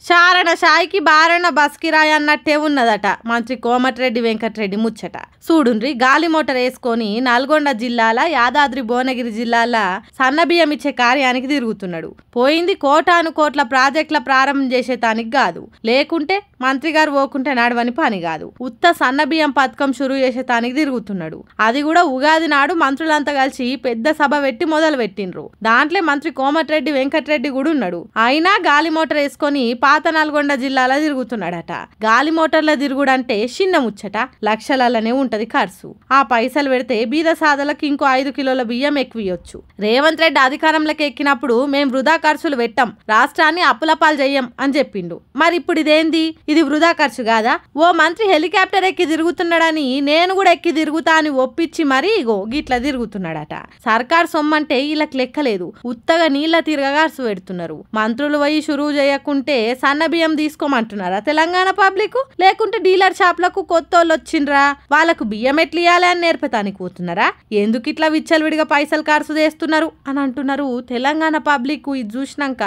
చారణ షాయికి బారణ బస్కిరాయి అన్నట్టే ఉన్నదట మంత్రి కోమటిరెడ్డి వెంకటరెడ్డి ముచ్చట. చూడుండ్రి, గాలి మోటార్ వేసుకొని నల్గొండ జిల్లాల, యాదాద్రి భువనగిరి జిల్లాల సన్నబియ్యం ఇచ్చే కార్యానికి తిరుగుతున్నాడు. పోయింది కోటాను కోట్ల ప్రాజెక్టుల ప్రారంభం చేసేతానికి కాదు, లేకుంటే మంత్రి గారు పోకుంటే నడవని పని కాదు. ఉత్త సన్నబియ్యం పథకం షురు చేసేతానికి తిరుగుతున్నాడు. అది కూడా ఉగాది నాడు మంత్రులంతా కలిసి పెద్ద సభ పెట్టి మొదలు పెట్టిండ్రు. దాంట్లో మంత్రి కోమటిరెడ్డి వెంకటరెడ్డి కూడా ఉన్నాడు. అయినా గాలి మోటార్ వేసుకొని పాత నల్గొండ జిల్లాలో తిరుగుతున్నాడట. గాలి మోటార్ల తిరుగుడంటే చిన్న ముచ్చట, లక్షలనే ఉంటది ఖర్చు. ఆ పైసలు పెడితే బీద సాదలకు ఇంకో 5 కిలోల బియ్యం ఎక్కువయొచ్చు. రేవంత్ రెడ్డి అధికారంలోకి ఎక్కినప్పుడు మేం వృధా ఖర్చులు పెట్టాం, రాష్ట్రాన్ని అప్పులపాలు చెయ్యం అని చెప్పిండు. మరి ఇప్పుడు ఇదేంది? ఇది వృధా ఖర్చు కాదా? ఓ మంత్రి హెలికాప్టర్ ఎక్కి తిరుగుతున్నాడని నేను కూడా ఎక్కి తిరుగుతా అని ఒప్పించి మరీ ఇగో గిట్లా తిరుగుతున్నాడట. సర్కార్ సొమ్మంటే వీళ్ళకి లెక్కలేదు, ఉత్తగా నీళ్ళ తిరగగా ఖర్చు పెడుతున్నారు. మంత్రులు పోయి షురువు చేయకుంటే సన్న బియ్యం తీసుకోమంటున్నారా తెలంగాణ పబ్లిక్? లేకుంటే డీలర్ షాప్లకు కొత్త వాళ్ళు వచ్చిండ్రా, వాళ్ళకు బియ్యం ఎట్లు ఇయ్యాలి అని నేర్పతానికి పోతున్నారా? ఎందుకు ఇట్లా విచ్చలవిడిగా పైసలు ఖర్చు చేస్తున్నారు అని అంటున్నారు తెలంగాణ పబ్లిక్. ఇది చూసినాక